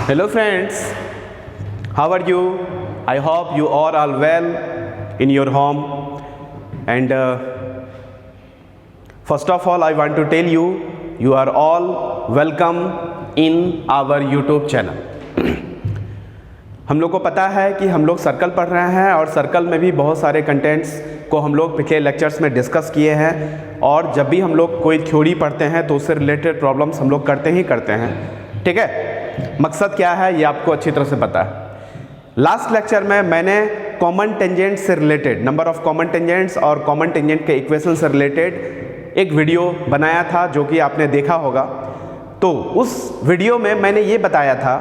Hello friends, how are you? I hope you all are well in your home. And first of all, I want to tell you, you are all welcome in our YouTube channel. हम लोग को पता है कि हम लोग circle पढ़ रहे हैं और सर्कल में भी बहुत सारे कंटेंट्स को हम लोग पिछले लेक्चर्स में डिस्कस किए हैं, और जब भी हम लोग कोई थ्योरी पढ़ते हैं तो उससे रिलेटेड प्रॉब्लम्स हम लोग करते ही करते हैं। ठीक है, मकसद क्या है ये आपको अच्छी तरह से पता है। लास्ट लेक्चर में मैंने कॉमन टेंजेंट से related, number of common tangents और कॉमन टेंजेंट के इक्वेशन से रिलेटेड एक वीडियो बनाया था जो कि आपने देखा होगा। तो उस वीडियो में मैंने ये बताया था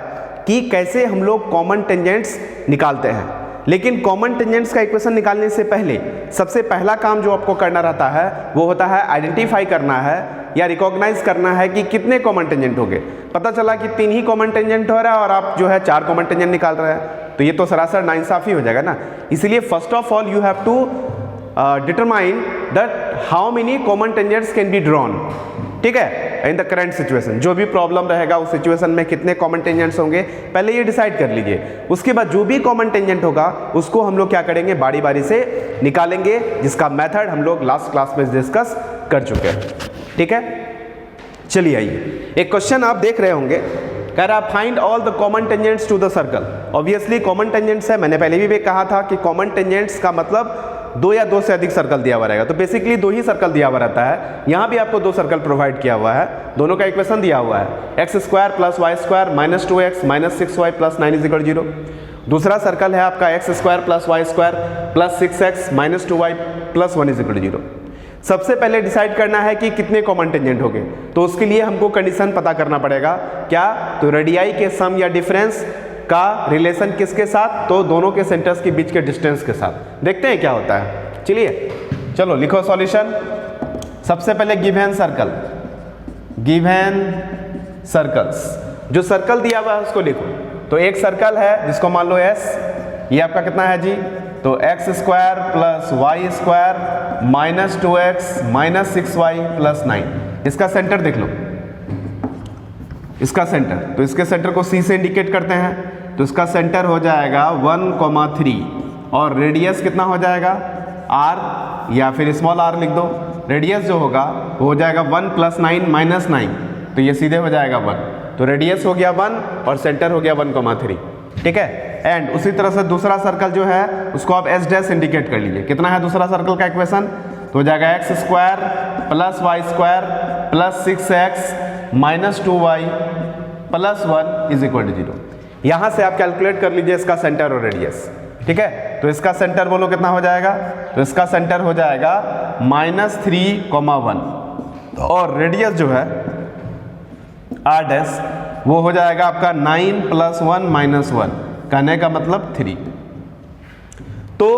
कि कैसे हम लोग कॉमन टेंजेंट्स निकालते हैं, लेकिन कॉमन टेंजेंट्स का इक्वेशन निकालने से पहले सबसे पहला काम जो आपको करना रहता है वो होता है आइडेंटिफाई करना है या रिकॉग्नाइज करना है कि कितने कॉमन टेंजेंट हो गए। पता चला कि 3 ही कॉमन टेंजेंट हो रहा है और आप जो है 4 कॉमन टेंजेंट निकाल रहे हैं, तो ये तो सरासर नाइंसाफी हो जाएगा ना। इसलिए first of all you have to determine that how many common tangents can be drawn. ठीक है, इन द करंट सिचुएशन जो भी प्रॉब्लम रहेगा उस सिचुएशन में कितने कॉमन टेंजेंट्स होंगे पहले ये डिसाइड कर लीजिए। उसके बाद जो भी कॉमन टेंजेंट होगा उसको हम लोग क्या करेंगे, बारी बारी से निकालेंगे, जिसका मेथड हम लोग लास्ट क्लास में डिस्कस कर चुके हैं। ठीक है, चलिए आइए, एक क्वेश्चन आप देख रहे होंगे, कह रहा find all the common tangents to the circle. Obviously common tangents है, मैंने पहले भी कहा था कि कॉमन टेंजेंट्स का मतलब 2 या 2 से अधिक सर्कल दिया हुआ रहेगा। तो बेसिकली 2 ही सर्कल दिया हुआ रहता है। यहाँ भी आपको 2 सर्कल प्रोवाइड किया हुआ है, दोनों का इक्वेशन दिया हुआ है, x² + y² - 2x - 6y + 9 = 0। दूसरा सर्कल है आपका x² + y² + 6x - 2y + 1 = 0। सबसे पहले डिसाइड करना है कि कितने कॉमन टेंजेंट हो गए, तो उसके लिए हमको कंडीशन पता करना पड़ेगा। क्या? तो रेडियाई के सम या डिफरेंस का रिलेशन किसके साथ? तो दोनों के सेंटर्स के बीच के डिस्टेंस के साथ। देखते हैं क्या होता है। चलिए चलो लिखो सॉल्यूशन। सबसे पहले गिवन सर्कल, गिवन सर्कल्स, जो सर्कल दिया हुआ है उसको लिखो। तो एक सर्कल है जिसको मान लो S, ये आपका कितना है जी? तो x² + y² - 2x - 6y + 9। इसका सेंटर देख लो, इसका सेंटर, तो इसके सेंटर को C से इंडिकेट करते हैं, तो इसका सेंटर हो जाएगा 1,3 और रेडियस कितना हो जाएगा r, या फिर स्मॉल r लिख दो। रेडियस जो होगा वो हो जाएगा 1 + 9 - 9, तो ये सीधे हो जाएगा 1। तो रेडियस हो गया 1 और सेंटर हो गया 1,3। ठीक है, एंड उसी तरह से दूसरा सर्कल जो है उसको आप S' इंडिकेट कर लीजिए। कितना है दूसरा सर्कल का इक्वेशन? तो हो जाएगा x² + y² + 6x - 2y + 1 = 0। यहाँ से आप कैलकुलेट कर लीजिए इसका सेंटर और रेडियस। ठीक है, तो इसका सेंटर बोलो कितना हो जाएगा? तो इसका सेंटर हो जाएगा -3,1 और रेडियस जो है r' वो हो जाएगा आपका 9 + 1 - 1, कहने का मतलब 3। तो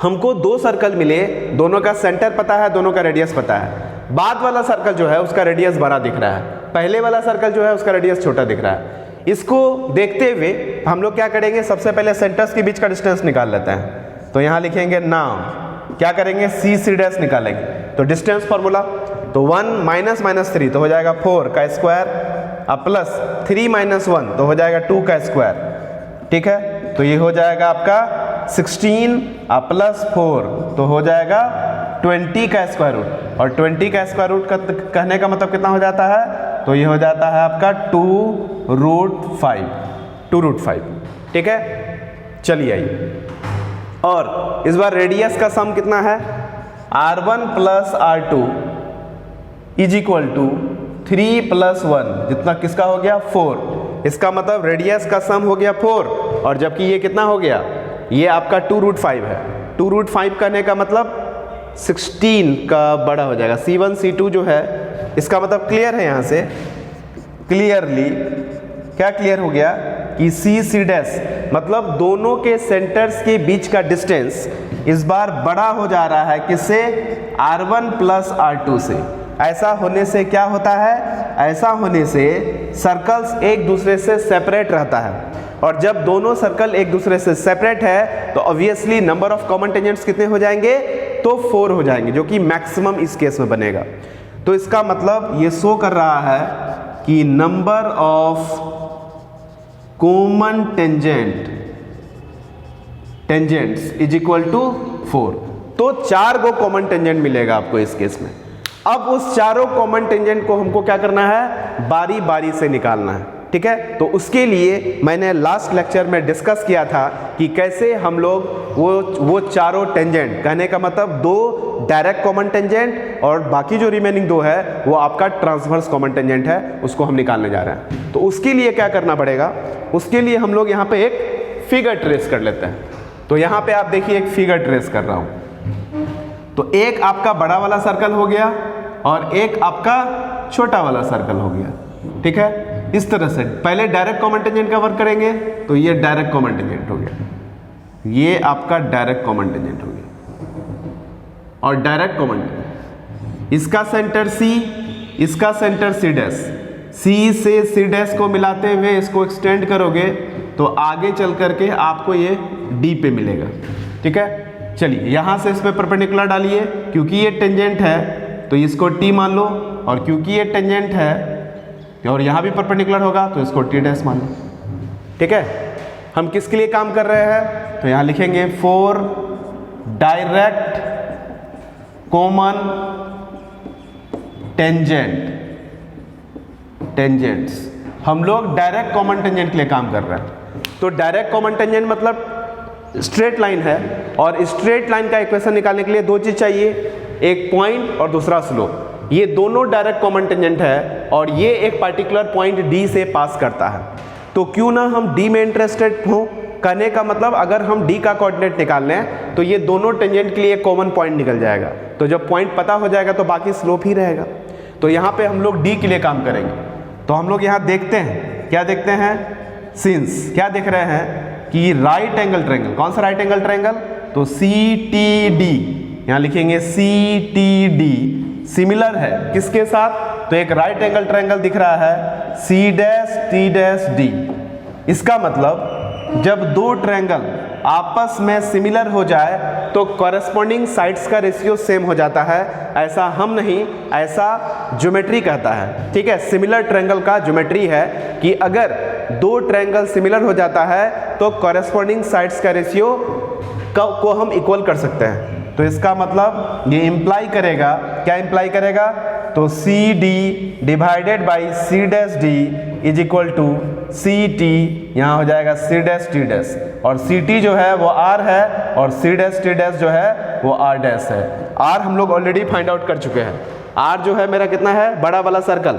हमको 2 सर्कल मिले, दोनों का सेंटर पता है, दोनों का रेडियस पता है। बाद वाला सर्कल जो है उसका रेडियस बड़ा दिख रहा है, पहले वाला सर्कल जो है उसका रेडियस छोटा दिख रहा है। इसको देखते हुए हम लोग क्या करेंगे, सबसे पहले सेंटर्स के बीच का डिस्टेंस निकाल लेते हैं। तो यहाँ लिखेंगे नाउ, क्या करेंगे, C निकालेंगे। तो डिस्टेंस फॉर्मूला, तो 1 - -3 तो हो जाएगा 4 का स्क्वायर, अब प्लस 3 - 1 तो हो जाएगा 2 का स्क्वायर। ठीक है, तो ये हो जाएगा आपका 16 + 4 तो हो जाएगा 20 का स्क्वायर रूट, और 20 का स्क्वायर रूट का कहने का मतलब कितना हो जाता है? तो ये हो जाता है आपका 2√5, 2√5। ठीक है, चलिए आइए, और इस बार रेडियस का सम कितना है? r1 + r2 = 3 + 1, जितना किसका हो गया? 4। इसका मतलब रेडियस का सम हो गया 4, और जबकि ये कितना हो गया? ये आपका 2√5 है। 2√5 करने का मतलब 16 का बड़ा हो जाएगा। C1 C2 जो है इसका मतलब क्लियर है, यहाँ से क्लियरली क्या क्लियर हो गया कि C मतलब दोनों के सेंटर्स के बीच का डिस्टेंस इस बार बड़ा हो जा रहा है, किससे? r1 + r2 से। ऐसा होने से क्या होता है? ऐसा होने से सर्कल्स एक दूसरे से सेपरेट रहता है, और जब दोनों सर्कल एक दूसरे से सेपरेट है तो obviously number of common tangents कितने हो जाएंगे? तो 4 हो जाएंगे, जो कि मैक्सिमम इस केस में बनेगा। तो इसका मतलब ये शो कर रहा है कि number of common tangents is equal to 4। तो 4 गो कॉमन टेंजेंट मिलेगा आपको इस केस में। अब उस चारों कॉमन टेंजेंट को हमको क्या करना है, बारी बारी से निकालना है, ठीक है। तो उसके लिए मैंने लास्ट लेक्चर में डिस्कस किया था कि कैसे हम लोग वो चारों टेंजेंट, कहने का मतलब 2 डायरेक्ट कॉमन टेंजेंट और बाकी जो रिमेनिंग 2 है वो आपका ट्रांसवर्स कॉमन टेंजेंट है, उसको हम निकालने जा रहे हैं। तो उसके लिए क्या करना पड़ेगा, उसके लिए हम लोग यहाँ पे एक फिगर ट्रेस कर लेते हैं। तो यहाँ पे आप देखिए एक फिगर ट्रेस कर रहा हूँ। तो एक आपका बड़ा वाला सर्कल हो गया और एक आपका छोटा वाला सर्कल हो गया, ठीक है। इस तरह से पहले डायरेक्ट कॉमन टेंजेंट का वर्क करेंगे। तो ये डायरेक्ट कॉमन टेंजेंट हो गया, ये आपका डायरेक्ट कॉमन टेंजेंट हो गया और डायरेक्ट कॉमन टेंजेंट, इसका सेंटर C, इसका सेंटर C', C से C' को मिलाते हुए इसको एक्सटेंड करोगे तो आगे चल करके आपको ये D पे मिलेगा, ठीक है। चलिए यहाँ से इस पे परपेंडिकुलर डालिए, क्योंकि ये टेंजेंट है तो इसको T मान लो, और क्योंकि ये टेंजेंट है और यहाँ भी परपेंडिकुलर होगा तो इसको T' मान लो, ठीक है। हम किसके लिए काम कर रहे हैं, तो यहाँ लिखेंगे फॉर डायरेक्ट कॉमन टेंजेंट्स। हम लोग डायरेक्ट कॉमन टेंजेंट के लिए काम कर रहे हैं। तो डायरेक्ट कॉमन टेंजेंट मतलब स्ट्रेट लाइन है, और स्ट्रेट लाइन का इक्वेशन निकालने के लिए 2 चीज चाहिए, एक पॉइंट और दूसरा स्लोप। ये दोनों डायरेक्ट कॉमन टेंजेंट है और ये एक पर्टिकुलर पॉइंट D से पास करता है। तो क्यों ना हम D में इंटरेस्टेड हो, कहने का मतलब अगर हम D का कोऑर्डिनेट निकाल लें तो ये दोनों टेंजेंट के लिए कॉमन पॉइंट निकल जाएगा। तो जब पॉइंट पता हो जाएगा तो बाकी स्लोप ही रहेगा। तो यहाँ पे हम लोग D के लिए काम करेंगे। तो हम लोग यहाँ देखते हैं, क्या देखते हैं, सिंस क्या देख रहे हैं कि राइट एंगल ट्रायंगल, कौन सा राइट एंगल ट्रायंगल, तो CTD, यहाँ लिखेंगे CTD सिमिलर है किसके साथ, तो एक राइट एंगल ट्रायंगल दिख रहा है C'T'D। इसका मतलब जब 2 ट्रायंगल आपस में सिमिलर हो जाए तो कॉरेस्पॉन्डिंग साइड्स का रेशियो सेम हो जाता है। ऐसा हम नहीं, ऐसा ज्योमेट्री कहता है, ठीक है। सिमिलर ट्रायंगल का ज्योमेट्री है कि अगर 2 ट्रायंगल सिमिलर हो जाता है तो कॉरेस्पॉन्डिंग साइड्स का रेशियो को हम इक्वल कर सकते हैं। तो इसका मतलब ये इंप्लाई करेगा, क्या इंप्लाई करेगा, तो CD divided by C'D is equal to CT, यहाँ हो जाएगा C'T', और CT जो है वो R है और C'T' जो है वो R' है। R हम लोग ऑलरेडी फाइंड आउट कर चुके हैं। R जो है मेरा कितना है, बड़ा वाला सर्कल,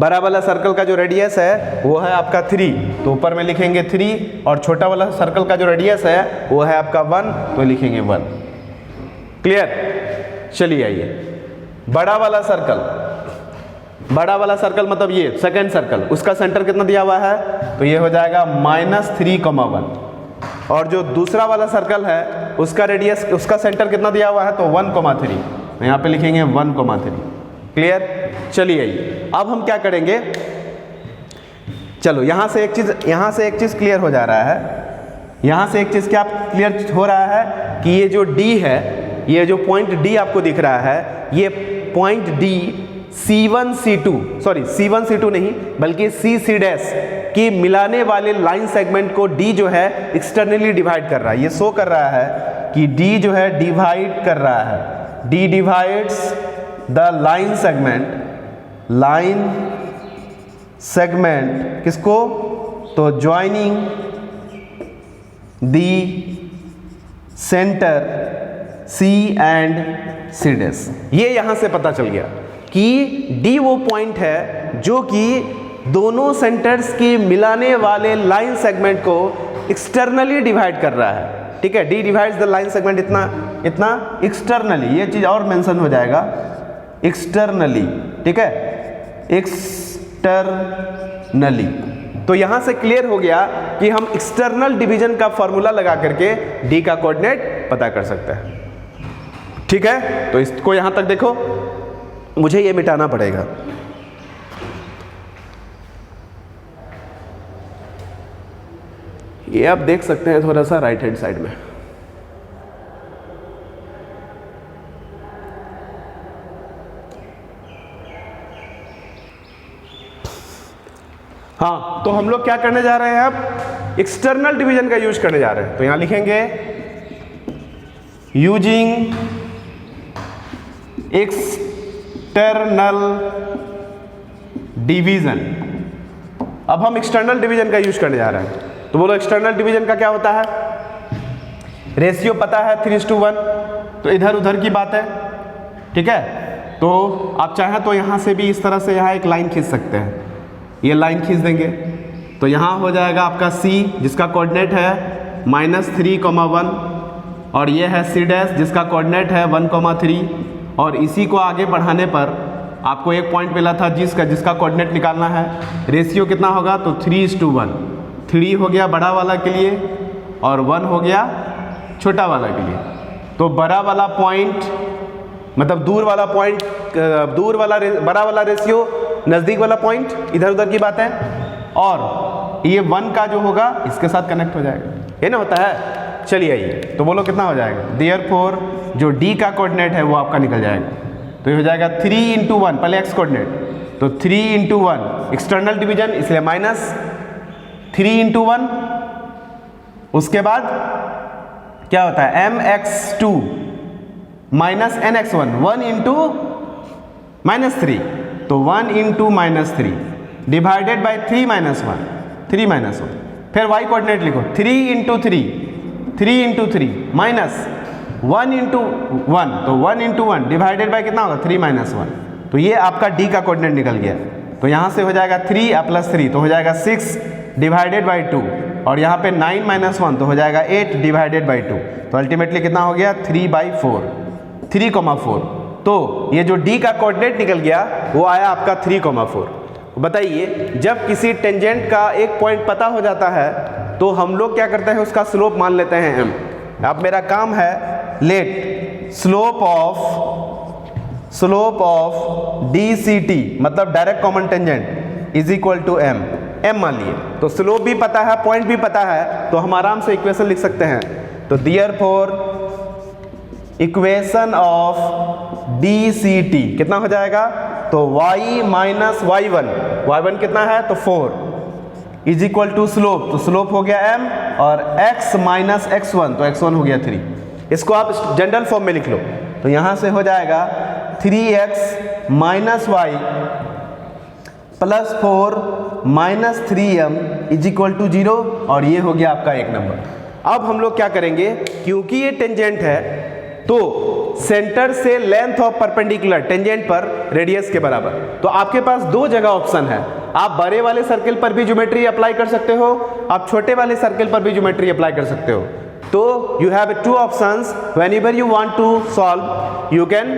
बड़ा वाला सर्कल का जो रेडियस है वो है आपका 3, तो ऊपर में लिखेंगे 3, और छोटा वाला सर्कल का जो रेडियस है वो है आपका 1, तो लिखेंगे 1। क्लियर। चलिए आइए, बड़ा वाला सर्कल मतलब ये सेकंड सर्कल, उसका सेंटर कितना दिया हुआ है, तो ये हो जाएगा -3,1, और जो दूसरा वाला सर्कल है उसका रेडियस, उसका सेंटर कितना दिया हुआ है, तो 1,3, यहाँ पे लिखेंगे 1,3। क्लियर। चलिए आइए, अब हम क्या करेंगे, चलो यहाँ से एक चीज क्लियर हो जा रहा है, यहाँ से एक चीज क्या क्लियर हो रहा है कि ये जो D है, ये जो पॉइंट D आपको दिख रहा है, ये पॉइंट D C1 C2 नहीं बल्कि C' की मिलाने वाले लाइन सेगमेंट को D जो है एक्सटर्नली डिवाइड कर रहा है। ये शो कर रहा है कि D जो है डिवाइड कर रहा है, D divides the line segment किसको, तो joining the centre C and C'। ये यहां से पता चल गया कि D वो पॉइंट है जो कि दोनों सेंटर्स के मिलाने वाले लाइन सेगमेंट को एक्सटर्नली डिवाइड कर रहा है, ठीक है। D divides the line segment इतना एक्सटर्नली, ये चीज और मेंशन हो जाएगा एक्सटर्नली, ठीक है, एक्सटर्नली। तो यहां से क्लियर हो गया कि हम एक्सटर्नल डिवीजन का फॉर्मूला लगा करके D का कोऑर्डिनेट पता कर सकते हैं, ठीक है। तो इसको यहां तक देखो, मुझे ये मिटाना पड़ेगा, ये आप देख सकते हैं थोड़ा सा राइट हैंड साइड में। हाँ, तो हम लोग क्या करने जा रहे हैं अब, एक्सटर्नल डिवीजन का यूज करने जा रहे हैं। तो यहां लिखेंगे यूजिंग एक्सटर्नल डिवीजन। अब हम एक्सटर्नल डिवीजन का यूज करने जा रहे हैं। तो बोलो एक्सटर्नल डिवीजन का क्या होता है, रेशियो पता है 3:1, तो इधर उधर की बात है, ठीक है। तो आप चाहें तो यहाँ से भी इस तरह से यहाँ एक लाइन खींच सकते हैं, ये लाइन खींच देंगे तो यहाँ हो जाएगा आपका C जिसका कोऑर्डिनेट है -3,1 और ये है C' जिसका कोऑर्डिनेट है 1,3 और इसी को आगे बढ़ाने पर आपको एक पॉइंट मिला था जिसका कोऑर्डिनेट निकालना है। रेशियो कितना होगा, तो 3:1, 3 हो गया बड़ा वाला के लिए और 1 हो गया छोटा वाला के लिए। तो बड़ा वाला पॉइंट मतलब दूर वाला पॉइंट, बड़ा वाला रेशियो, नज़दीक वाला पॉइंट, इधर उधर की बात है। और ये 1 का जो होगा इसके साथ कनेक्ट हो जाएगा, ये ना होता है। चलिए आइए, तो बोलो कितना हो जाएगा, देयरफॉर जो D का कोऑर्डिनेट है वो आपका निकल जाएगा। तो ये हो जाएगा 3 × 1, पहले x कोऑर्डिनेट, तो 3 × 1 एक्सटर्नल डिवीजन इसलिए -3 × 1। उसके बाद क्या होता है mx2 -nx1, 1 × -3, तो 1 × -3 डिवाइडेड बाई 3 - 1, 3 - 1। फिर y कोऑर्डिनेट लिखो 3 × 3, 3 × 3 माइनस 1 × 1, तो 1 × 1 डिवाइडेड बाई कितना होगा 3 - 1। तो ये आपका D का कोऑर्डिनेट निकल गया। तो यहाँ से हो जाएगा 3 + 3 तो हो जाएगा 6 डिवाइडेड बाई 2 और यहाँ पे 9 - 1 तो हो जाएगा 8 डिवाइडेड बाई 2। तो अल्टीमेटली कितना हो गया 3/4, 3,4। तो ये जो D का कोऑर्डिनेट निकल गया वो आया आपका 3,4। बताइए, जब किसी टेंजेंट का एक पॉइंट पता हो जाता है तो हम लोग क्या करते हैं, उसका स्लोप मान लेते हैं m। अब मेरा काम है लेट स्लोप ऑफ DCT मतलब direct common tangent is equal to m मान लिए। तो स्लोप भी पता है, पॉइंट भी पता है, तो हम आराम से इक्वेशन लिख सकते हैं। तो देयरफॉर इक्वेशन ऑफ DCT कितना हो जाएगा, तो y - y1 कितना है, तो 4 इज इक्वल टू स्लोप, तो स्लोप हो गया m और x - x1 तो x1 हो गया 3। इसको आप जनरल फॉर्म में लिख लो। तो यहाँ से हो जाएगा 3x - y + 4 - 3m is equal to 0 और ये हो गया आपका एक नंबर। अब हम लोग क्या करेंगे, क्योंकि ये टेंजेंट है तो सेंटर से लेंथ ऑफ परपेंडिकुलर टेंजेंट पर रेडियस के बराबर। तो आपके पास दो जगह ऑप्शन है, आप बड़े वाले सर्किल पर भी ज्योमेट्री अप्लाई कर सकते हो, आप छोटे वाले सर्किल पर भी ज्योमेट्री अप्लाई कर सकते हो। तो you have 2 options, whenever you want to solve you can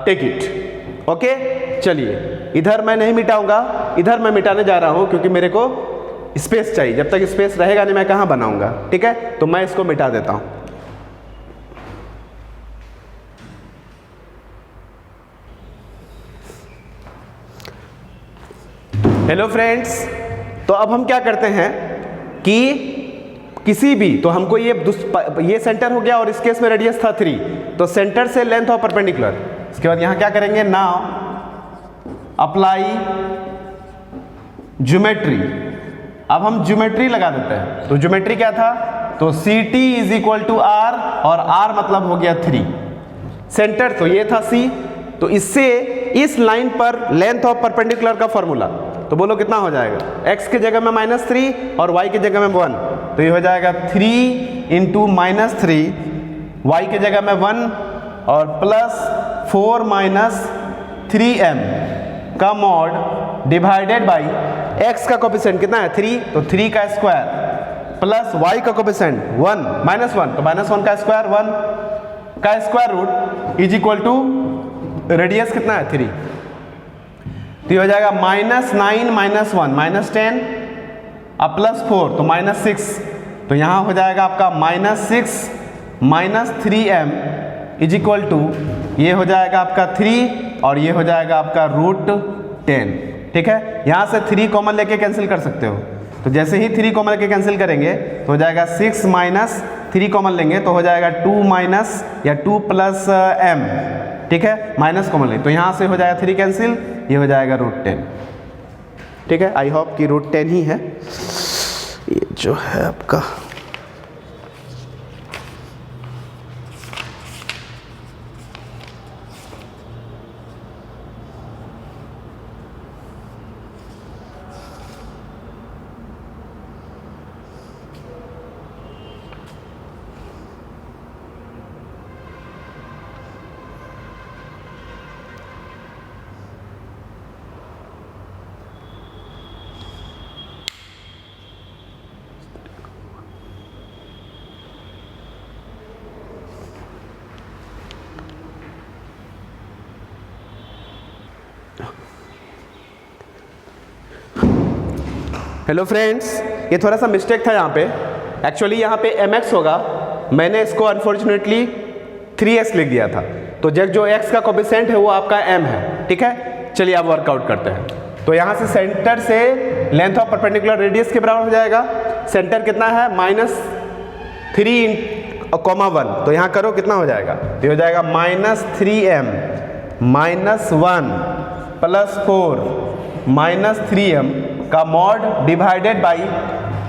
take it. Okay, चलिए इधर मैं नहीं मिटाऊंगा, इधर मैं मिटाने जा रहा हूं क्योंकि मेरे को स्पेस चाहिए। जब तक स्पेस रहेगा नहीं मैं कहां बनाऊंगा, ठीक है। तो मैं इसको मिटा देता हूं। हेलो फ्रेंड्स, तो अब हम क्या करते हैं कि किसी भी, तो हमको ये सेंटर हो गया और इस केस में रेडियस था 3, तो सेंटर से लेंथ ऑफ परपेंडिकुलर। इसके बाद यहां क्या करेंगे, नाउ अप्लाई ज्योमेट्री। अब हम ज्योमेट्री लगा देते हैं। तो ज्योमेट्री क्या था, तो CT is equal to R और R मतलब हो गया 3। सेंटर तो ये था C, तो इससे इस लाइन पर लेंथ ऑफ परपेंडिकुलर का फॉर्मूला, तो बोलो कितना हो जाएगा, x के जगह में -3 और y के जगह में 1, तो ये हो जाएगा 3 × -3, y के जगह में 1 और प्लस 4 - 3m का मॉड डिवाइडेड बाई x का कोफिशिएंट कितना है 3, तो 3 का स्क्वायर प्लस y का कोफिशिएंट 1 -1, तो -1 का स्क्वायर 1 का square root is equal to radius कितना है 3, तो ये हो जाएगा -9 - 1 -10 अब +4 तो -6, तो यहाँ हो जाएगा आपका -6 - 3m इज इक्वल टू ये हो जाएगा आपका 3 और ये हो जाएगा आपका √10। ठीक है, यहाँ से 3 कॉमन लेके कैंसिल कर सकते हो। तो जैसे ही 3 कॉमन लेके कैंसिल करेंगे तो हो जाएगा 6 - 3 कॉमन लेंगे तो हो जाएगा 2 माइनस या 2 + m। ठीक है, माइनस कॉमन लेंगे तो यहाँ से हो जाएगा 3 कैंसिल, ये हो जाएगा √10। ठीक है, आई होप कि रूट 10 ही है ये जो है आपका। हेलो फ्रेंड्स, ये थोड़ा सा मिस्टेक था यहाँ पे। एक्चुअली यहाँ पे mx होगा, मैंने इसको अनफॉर्चुनेटली 3x लिख दिया था। तो जो x का कोफिशिएंट है वो आपका m है, ठीक है। चलिए अब वर्कआउट करते हैं। तो यहाँ से सेंटर से लेंथ ऑफ परपेंडिकुलर रेडियस के बराबर हो जाएगा। सेंटर कितना है, -3,1। तो यहाँ करो कितना हो जाएगा, तो हो जाएगा -3m -1 + 4 -3m का मॉड डिवाइडेड बाई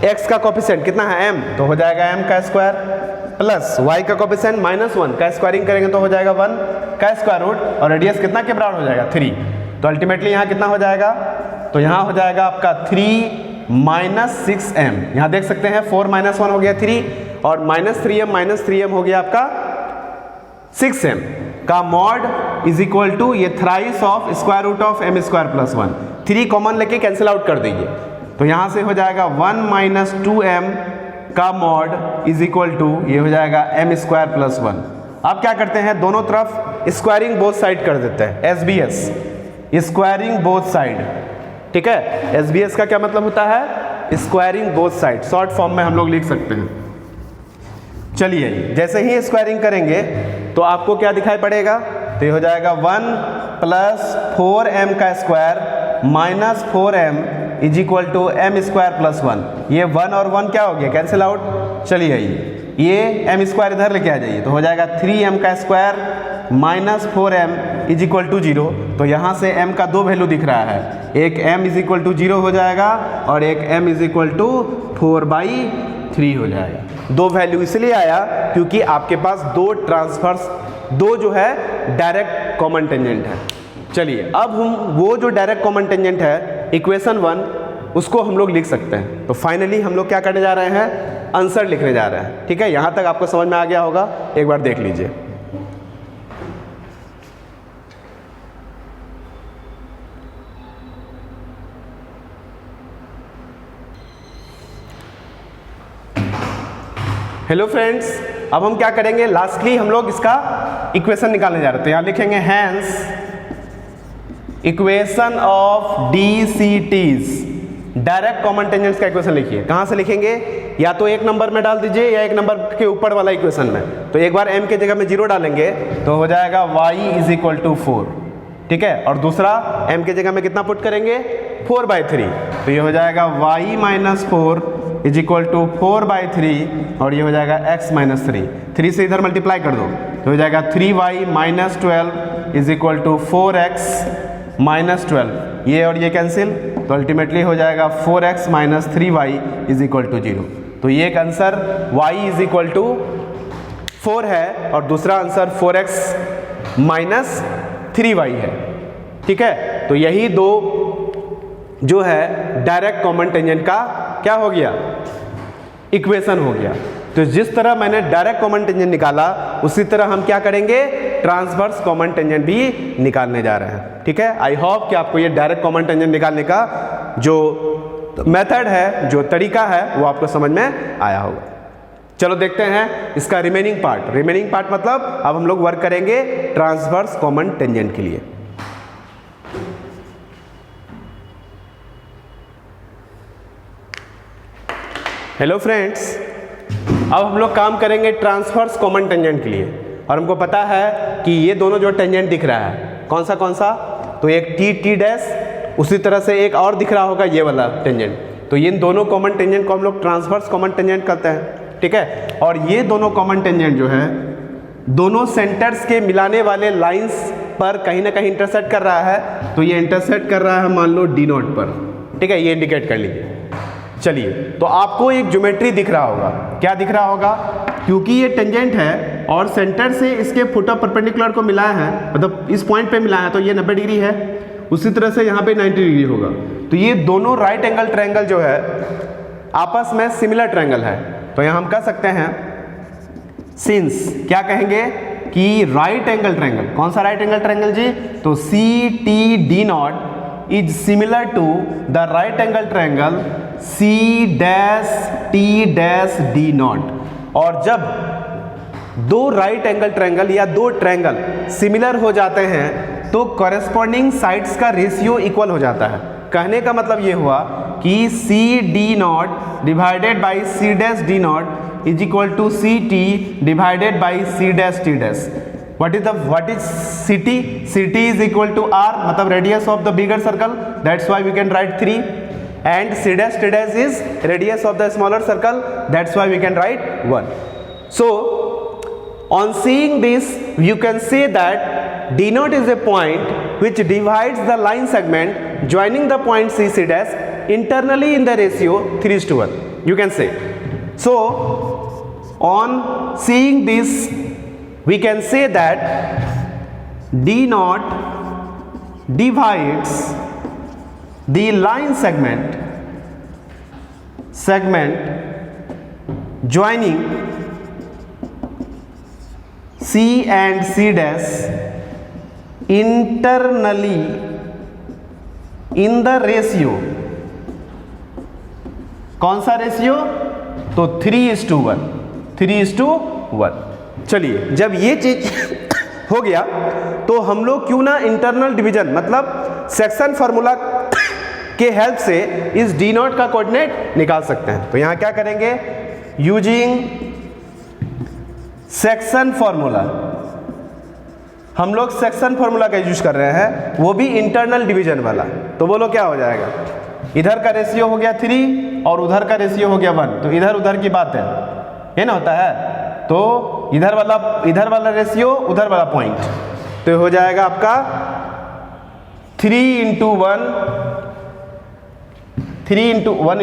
x का कोफिशिएंट कितना है m, तो हो जाएगा m का स्क्वायर प्लस y का कोफिशिएंट -1 का स्क्वायरिंग करेंगे तो हो जाएगा 1 का स्क्वायर रूट, और रेडियस कितना के बराबर हो जाएगा 3। तो अल्टीमेटली यहाँ कितना हो जाएगा, तो यहाँ हो जाएगा आपका 3 - 6m। यहाँ देख सकते हैं 4 - 1 हो गया 3, और -3m हो गया आपका 6m का मॉड इज इक्वल टू ये thrice of square root of m² + 1। 3 कॉमन लेके कैंसिल आउट कर दीजिए, तो यहाँ से हो जाएगा 1 - 2m का मॉड इज इक्वल टू ये हो जाएगा m² + 1। अब क्या करते हैं, दोनों तरफ स्क्वायरिंग बोथ साइड कर देते हैं, SBS स्क्वायरिंग बोथ साइड, ठीक है। SBS का क्या मतलब होता है, squaring both side, short form में हम लोग लिख सकते हैं। चलिए जैसे ही स्क्वायरिंग करेंगे तो आपको क्या दिखाई पड़ेगा, तो ये हो जाएगा 1 + 4m का square -4m is equal to m² + 1। ये 1 और 1 क्या हो गया, कैंसिल आउट। चलिए ये m² इधर लेके आ जाइए, तो हो जाएगा 3m का square -4m is equal to 0। तो यहाँ से m का 2 वैल्यू दिख रहा है, एक m इज इक्वल टू 0 हो जाएगा और एक m इज इक्वल टू 4/3 हो जाएगा। 2 वैल्यू इसलिए आया क्योंकि आपके पास 2 ट्रांसफर्स, 2 जो है डायरेक्ट कॉमन टेंजेंट है। चलिए अब हम वो जो डायरेक्ट कॉमन टेंजेंट है इक्वेशन 1 उसको हम लोग लिख सकते हैं। तो फाइनली हम लोग क्या करने जा रहे हैं, आंसर लिखने जा रहे हैं, ठीक है। यहाँ तक आपको समझ में आ गया होगा, एक बार देख लीजिए। हेलो फ्रेंड्स, अब हम क्या करेंगे, लास्टली हम लोग इसका इक्वेशन निकालने जा रहे थे। यहाँ लिखेंगे hence equation of DCTs, direct common tangents का इक्वेशन लिखिए। कहाँ से लिखेंगे, या तो 1 नंबर में डाल दीजिए या 1 नंबर के ऊपर वाला इक्वेशन में। तो एक बार m के जगह में 0 डालेंगे तो हो जाएगा y इज इक्वल टू 4, ठीक है। और दूसरा m के जगह में कितना पुट करेंगे, 4/3। तो ये हो जाएगा y - 4 इज इक्वल टू 4/3, और ये हो जाएगा x - 3। 3 से इधर मल्टीप्लाई कर दो तो हो जाएगा 3y - 12 is equal to 4x - 12। ये और ये कैंसिल, तो अल्टीमेटली हो जाएगा 4x - 3y is equal to 0। तो ये एक answer y is equal to 4 है और दूसरा आंसर 4x - 3y है, ठीक है। तो यही 2 जो है डायरेक्ट कॉमन टेंजेंट का क्या हो गया, इक्वेशन हो गया। तो जिस तरह मैंने डायरेक्ट कॉमन टेंजेंट निकाला उसी तरह हम क्या करेंगे, ट्रांसवर्स कॉमन टेंजेंट भी निकालने जा रहे हैं, ठीक है। आई होप कि आपको ये डायरेक्ट कॉमन टेंजेंट निकालने का जो मेथड है, जो तरीका है, वो आपको समझ में आया होगा। चलो देखते हैं इसका रिमेनिंग पार्ट। रिमेनिंग पार्ट मतलब अब हम लोग वर्क करेंगे ट्रांसवर्स कॉमन टेंजेंट के लिए। हेलो फ्रेंड्स, अब हम लोग काम करेंगे ट्रांसवर्स कॉमन टेंजेंट के लिए। और हमको पता है कि ये दोनों जो टेंजेंट दिख रहा है कौन सा, तो एक T उसी तरह से एक और दिख रहा होगा ये वाला टेंजेंट। तो इन दोनों कॉमन टेंजेंट को हम लोग ट्रांसवर्स कॉमन टेंजेंट कहते हैं, ठीक है। और ये दोनों कॉमन टेंजेंट जो है दोनों सेंटर्स के मिलाने वाले लाइंस पर कहीं ना कहीं इंटरसेक्ट कर रहा है। तो ये इंटरसेक्ट कर रहा है मान लो D0 पर, ठीक है, ये इंडिकेट कर लीजिए। चलिए, तो आपको एक ज्योमेट्री दिख रहा होगा, क्या दिख रहा होगा, क्योंकि ये टेंजेंट है और सेंटर से इसके फुट ऑफ परपेंडिकुलर को मिलाया है, मतलब इस पॉइंट पे मिलाया है, तो ये 90 डिग्री है, उसी तरह से यहाँ पे 90 डिग्री होगा। तो ये दोनों राइट एंगल ट्रायंगल जो है आपस में सिमिलर ट्रायंगल है। तो यहाँ हम कह सकते हैं सिंस, क्या कहेंगे कि राइट एंगल ट्रायंगल, कौन सा राइट एंगल ट्रायंगल जी, तो CTD not is similar to the right angle triangle C''T''D not. और जब दो राइट एंगल ट्रायंगल या दो ट्रायंगल सिमिलर हो जाते हैं तो कॉरेस्पॉन्डिंग साइड्स का रेशियो इक्वल हो जाता है। कहने का मतलब ये हुआ कि CD not divided by C''D not is equal to CT divided by C''T''। What is CT? CT is equal to R, मतलब radius of the bigger circle. That's why we can write 3. And C''T' is radius of the smaller circle. That's why we can write 1. So, on seeing this, you can say that D naught is a point which divides the line segment joining the point C internally in the ratio 3:1. You can say. So, on seeing this, we can say that D naught divides the line segment joining C and C' internally in the ratio, कौन सा ratio, तो 3:1, 3:1। चलिए, जब ये चीज हो गया तो हम लोग क्यों ना इंटरनल डिवीजन मतलब सेक्शन फार्मूला के हेल्प से इस डी नॉट का कोऑर्डिनेट निकाल सकते हैं। तो यहां क्या करेंगे, यूजिंग सेक्शन फार्मूला, हम लोग सेक्शन फार्मूला का यूज कर रहे हैं, वो भी इंटरनल डिवीजन वाला। तो बोलो क्या हो जाएगा, इधर का रेशियो हो गया 3 और उधर का रेशियो हो गया 1, तो इधर उधर की बात है, ये ना होता है। तो इधर वाला रेशियो, उधर वाला पॉइंट, तो हो जाएगा आपका 3 × 1, 3 × 1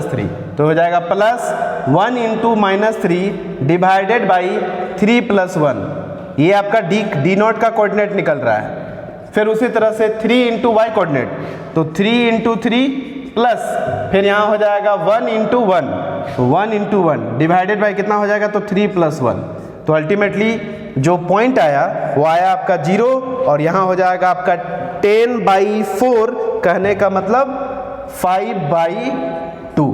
- 3, तो हो जाएगा प्लस 1 × -3 डिवाइडेड बाई 3 + 1। ये आपका डी नॉट का कोऑर्डिनेट निकल रहा है। फिर उसी तरह से 3 × y कोऑर्डिनेट, तो 3 × 3 प्लस फिर यहाँ हो जाएगा 1 × 1 डिवाइडेड बाई कितना हो जाएगा, तो 3 + 1। तो अल्टीमेटली जो पॉइंट आया वो आया आपका 0 और यहाँ हो जाएगा आपका 10/4, कहने का मतलब 5/2।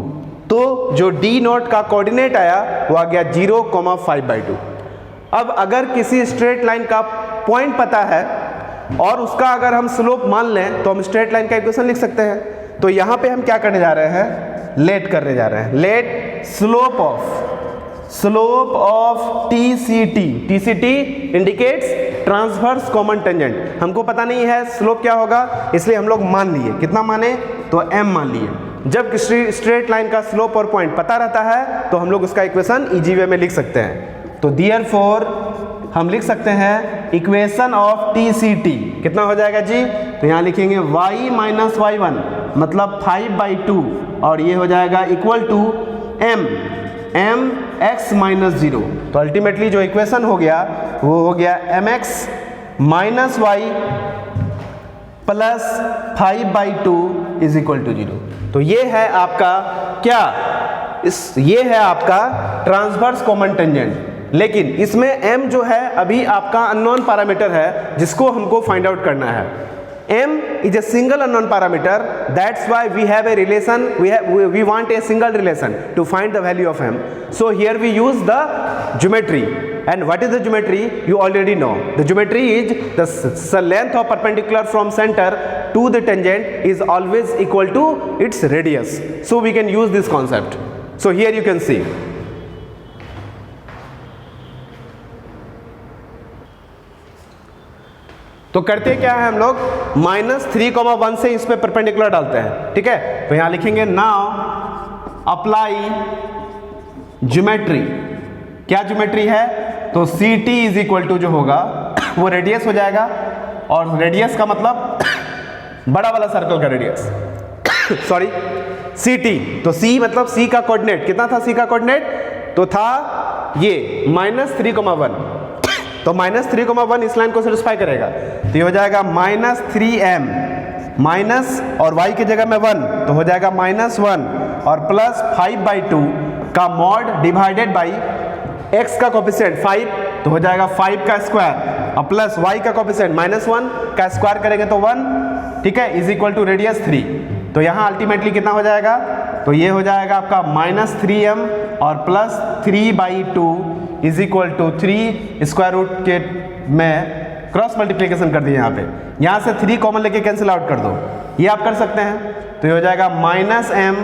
तो जो डी नॉट का कोऑर्डिनेट आया वो आ गया 0,5/2। अब अगर किसी स्ट्रेट लाइन का पॉइंट पता है और उसका अगर हम स्लोप मान लें तो हम स्ट्रेट लाइन का इक्वेशन लिख सकते हैं। तो यहाँ पे हम क्या करने जा रहे हैं, लेट करने जा रहे हैं। Let slope of TCT indicates transverse common tangent. हमको पता नहीं है स्लोप क्या होगा, इसलिए हम लोग मान लिए, कितना माने, तो m मान लिए। जब स्ट्रेट लाइन का स्लोप और पॉइंट पता रहता है तो हम लोग उसका इक्वेशन इजी वे में लिख सकते हैं। तो देयरफॉर हम लिख सकते हैं इक्वेशन ऑफ TCT कितना हो जाएगा जी, तो यहाँ लिखेंगे y - y1 मतलब 5/2 और ये हो जाएगा इक्वल टू m x - 0। तो अल्टीमेटली जो इक्वेशन हो गया वो हो गया mx - y plus 5/2 is equal to 0। तो ये है आपका क्या, ये है आपका ट्रांसवर्स कॉमन टेंजेंट। लेकिन इसमें m जो है अभी आपका अननोन पैरामीटर है जिसको हमको फाइंड आउट करना है। m is a single unknown parameter, that's why we have a relation, we want a single relation to find the value of m. So here we use the geometry, and what is the geometry, you already know. The geometry is the length of perpendicular from center to the tangent is always equal to its radius. So we can use this concept. So here you can see तो करते क्या है हम लोग, -3,1 से इस पे perpendicular डालते हैं, ठीक है। तो यहां लिखेंगे नाउ अप्लाई ज्योमेट्री। क्या ज्योमेट्री है, तो CT इज इक्वल टू जो होगा वो रेडियस हो जाएगा, और रेडियस का मतलब बड़ा वाला सर्कल का रेडियस सॉरी सी टी, तो सी मतलब सी का कोऑर्डिनेट कितना था, सी का कोऑर्डिनेट तो था ये -3,1, तो -3,1 इस लाइन को सेटिस्फाई करेगा, तो ये हो जाएगा -3m माइनस और y की जगह में 1 तो हो जाएगा -1 और प्लस 5/2 का मॉड डिवाइडेड बाई x का कोफिशिएंट 5 तो हो जाएगा 5 का स्क्वायर और प्लस y का कोफिशिएंट -1 का स्क्वायर करेंगे तो 1, ठीक है, इज इक्वल टू रेडियस 3। तो यहाँ अल्टीमेटली कितना हो जाएगा, तो ये हो जाएगा आपका -3m और plus 3/2 is equal to 3 square root के में क्रॉस मल्टीप्लिकेशन कर दिए यहाँ से 3 कॉमन लेके कैंसिल आउट कर दो, ये आप कर सकते हैं, तो ये हो जाएगा -m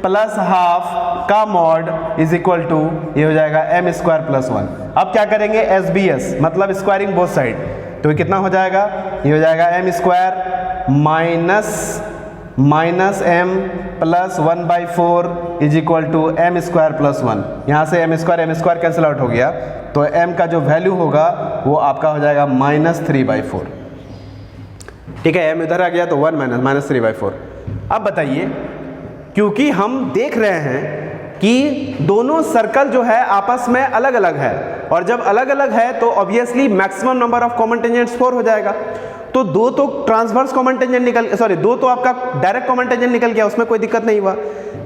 प्लस हाफ का मॉड इज इक्वल टू ये हो जाएगा m स्क्वायर प्लस 1। अब क्या करेंगे, SBS मतलब स्क्वायरिंग बोथ साइड, तो ये कितना हो जाएगा, ये हो जाएगा m square minus m plus 1/4 is equal to m square plus 1। यहाँ से m स्क्वायर कैंसिल आउट हो गया, तो m का जो वैल्यू होगा वो आपका हो जाएगा -3/4, ठीक है, m इधर आ गया तो 1 माइनस -3/4। अब बताइए, क्योंकि हम देख रहे हैं कि दोनों सर्कल जो है आपस में अलग अलग है, और जब अलग अलग है तो obviously maximum number of common tangents 4 हो जाएगा, तो 2 तो ट्रांसवर्स कॉमन टेंजेंट निकल 2 तो आपका डायरेक्ट कॉमन टेंजेंट निकल गया, उसमें कोई दिक्कत नहीं हुआ।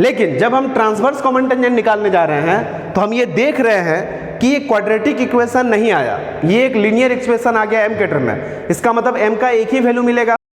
लेकिन जब हम ट्रांसवर्स कॉमन टेंजेंट निकालने जा रहे हैं तो हम ये देख रहे हैं कि ये क्वाड्रेटिक इक्वेशन नहीं आया, ये एक लीनियर इक्वेशन आ गया m के टर्म में, इसका मतलब m का एक ही वैल्यू मिलेगा।